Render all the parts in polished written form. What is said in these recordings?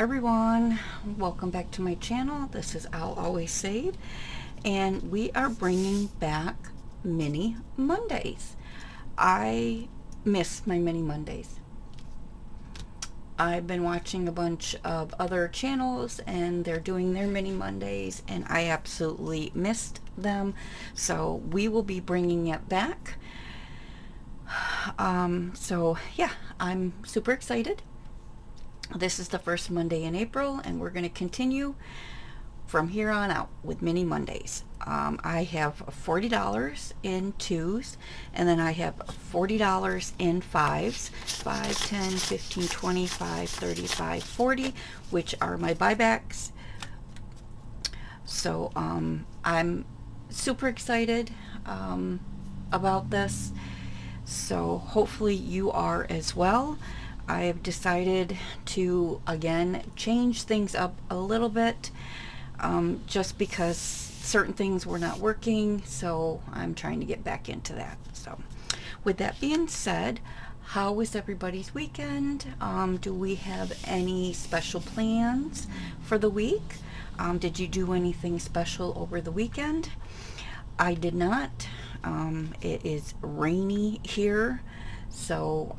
Hi everyone, welcome back to my channel. This is I'll Always Save, and we are bringing back Mini Mondays. I miss my Mini Mondays. I've been watching a bunch of other channels and they're doing their Mini Mondays and I absolutely missed them, so we will be bringing it back. So yeah, I'm super excited. This is the first Monday in April, and we're going to continue from here on out with Mini Mondays. I have $40 in twos, and then I have $40 in fives, 5, 10, 15, 25, 35, 40, which are my buybacks. So I'm super excited about this. So hopefully you are as well. I've decided to again change things up a little bit just because certain things were not working, so I'm trying to get back into that. So with that being said, how was everybody's weekend? Do we have any special plans for the week? Did you do anything special over the weekend? I did not. It is rainy here, so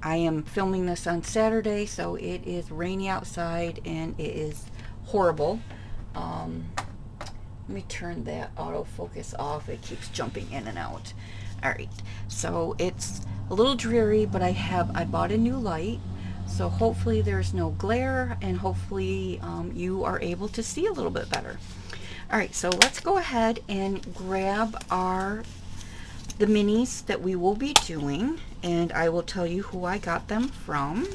I am filming this on Saturday, so it is rainy outside and it is horrible. Let me turn that autofocus off. It keeps jumping in and out. Alright, so it's a little dreary, but I bought a new light, so hopefully there's no glare and hopefully you are able to see a little bit better. Alright, so let's go ahead and grab the minis that we will be doing, and I will tell you who I got them from.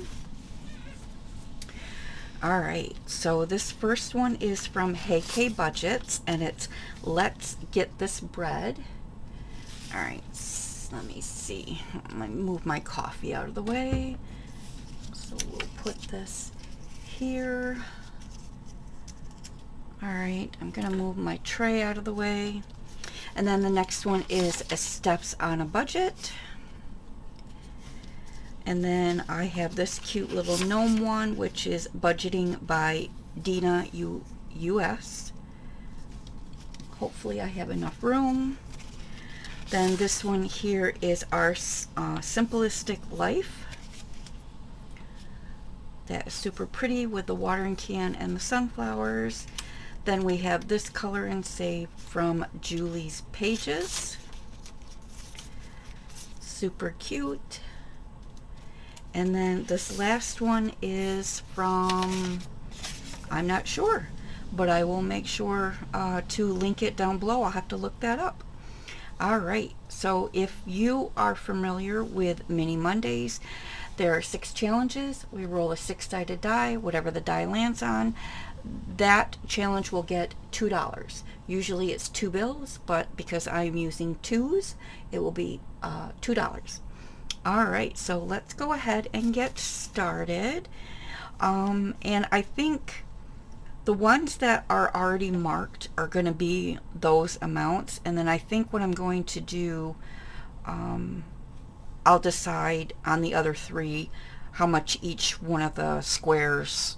Alright, so this first one is from Hey K Budgets, and it's Let's Get This Bread. Alright, let me see. Let me move my coffee out of the way. So we'll put this here. Alright, I'm going to move my tray out of the way. And then the next one is Steps on a Budget. And then I have this cute little gnome one, which is Budgeting by Dina US. Hopefully I have enough room. Then this one here is Our Simplistic Life. That is super pretty with the watering can and the sunflowers. Then we have this Color and Save from Julie's Pages. Super cute. And then this last one is from, I'm not sure, but I will make sure to link it down below. I'll have to look that up. Alright, so if you are familiar with Mini Mondays, there are 6 challenges. We roll a 6-sided die. Whatever the die lands on, that challenge will get $2. Usually it's 2 bills, but because I'm using twos, it will be $2. Alright, so let's go ahead and get started. And I think the ones that are already marked are going to be those amounts, and then I think what I'm going to do, I'll decide on the other 3 how much each one of the squares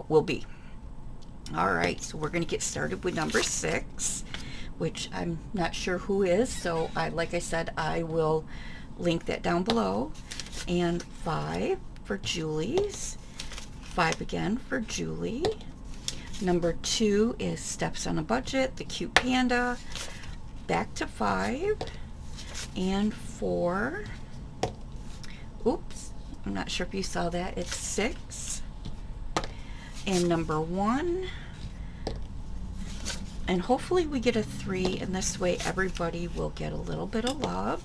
will be. Alright, so we're going to get started with number 6, which I'm not sure who is, so like I said, I will link that down below. And 5 for Julie's, 5 again for Julie. Number 2 is Steps on a Budget, the cute panda, back to 5, and 4, oops, I'm not sure if you saw that, it's 6, and number 1, and hopefully we get a 3, and this way everybody will get a little bit of love.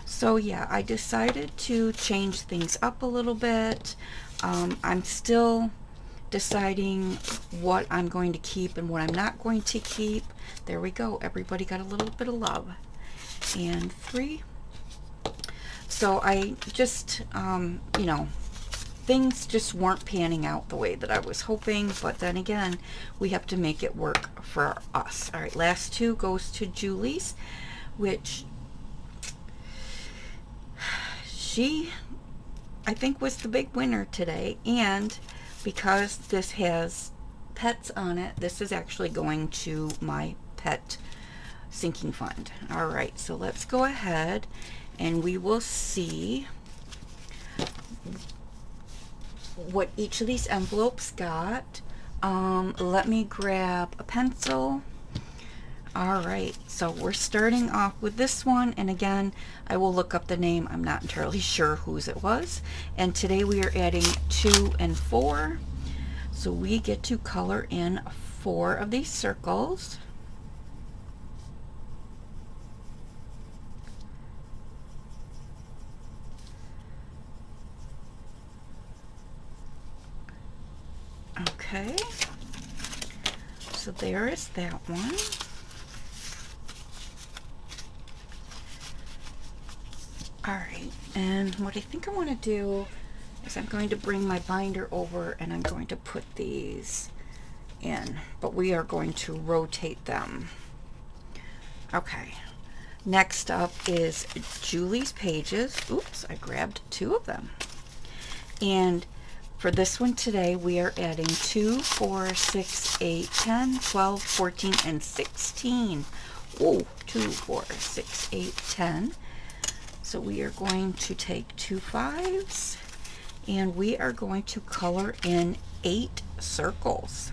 So yeah, I decided to change things up a little bit. I'm still deciding what I'm going to keep and what I'm not going to keep. There we go, everybody got a little bit of love. And 3. So I just, you know, things just weren't panning out the way that I was hoping, but then again, we have to make it work for us. Alright, last 2 goes to Julie's, which she, I think, was the big winner today, and because this has pets on it, this is actually going to my pet sinking fund. All right, so let's go ahead and we will see what each of these envelopes got. Let me grab a pencil. All right, so we're starting off with this one, and again, I will look up the name. I'm not entirely sure whose it was. And today we are adding 2 and 4. So we get to color in 4 of these circles. Okay, so there is that one. All right, and what I think I want to do is I'm going to bring my binder over and I'm going to put these in, but we are going to rotate them. Okay, next up is Julie's pages. Oops, I grabbed 2 of them. And for this one today, we are adding 2, 4, 6, 8, 10, 12, 14, and 16. Whoa, 2, 4, 6, 8, 10. So we are going to take 2 5s and we are going to color in 8 circles.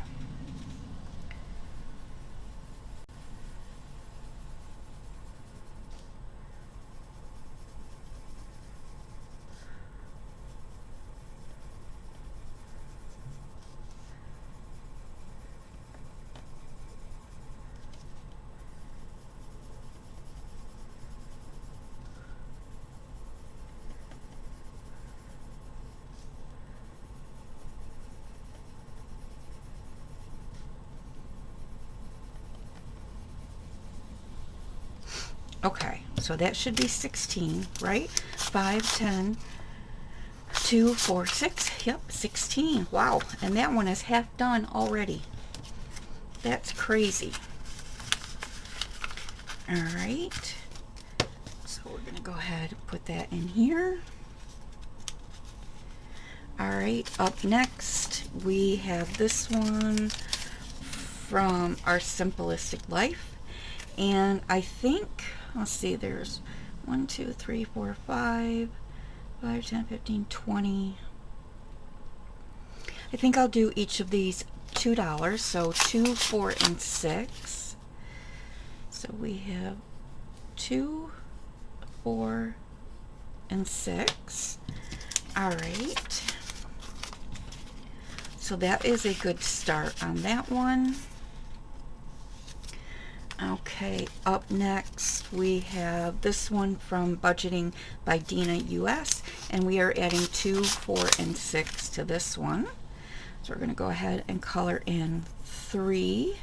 Okay, so that should be 16, right? 5, 10, 2, 4, 6. Yep, 16. Wow, and that one is half done already. That's crazy. All right, so we're going to go ahead and put that in here. All right, up next we have this one from Our Simplistic Life. And I think, let's see, there's 1, 2, 3, 4, 5, 5, 10, 15, 20. I think I'll do each of these $2. So 2, 4, and 6. So we have 2, 4, and 6. All right. So that is a good start on that one. Okay, up next we have this one from Budgeting by Dina US, and we are adding 2, 4, and 6 to this one. So we're going to go ahead and color in 3.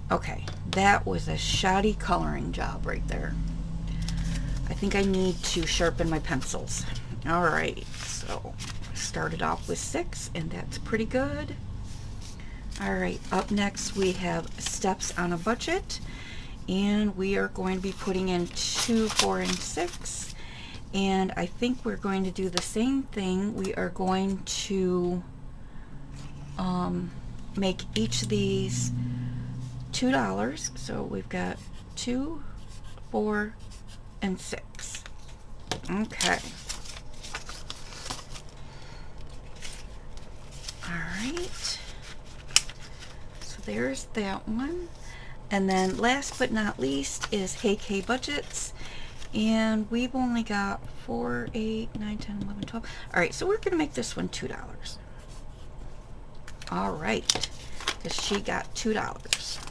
Okay, that was a shoddy coloring job right there. I think I need to sharpen my pencils. All right, so started off with 6, and that's pretty good. All right, up next we have Steps on a Budget, and we are going to be putting in 2, 4, and 6. And I think we're going to do the same thing. We are going to make each of these $2. So we've got 2, 4, and 6. Okay. All right. So there's that one. And then last but not least is Hey K Budgets. And we've only got 4, 8, 9, 10, 11, 12. All right, so we're going to make this one $2. All right, because she got $2.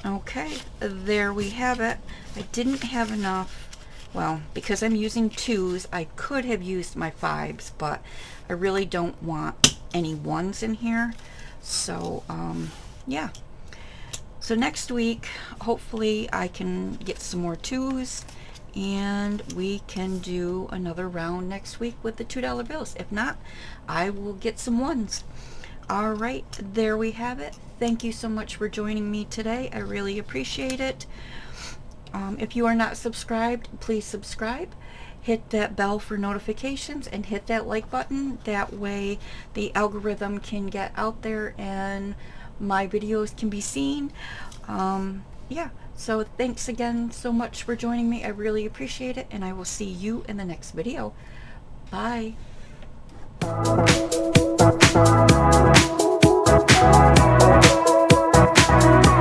Okay, there we have it. I didn't have enough, well, because I'm using 2s, I could have used my 5s, but I really don't want any 1s in here. So, yeah. So next week, hopefully I can get some more 2s and we can do another round next week with the $2 bills. If not, I will get some ones. All right, there we have it. Thank you so much for joining me today. I really appreciate it. If you are not subscribed, please subscribe. Hit that bell for notifications and hit that like button. That way the algorithm can get out there and my videos can be seen. Yeah, so thanks again so much for joining me. I really appreciate it, and I will see you in the next video. Bye.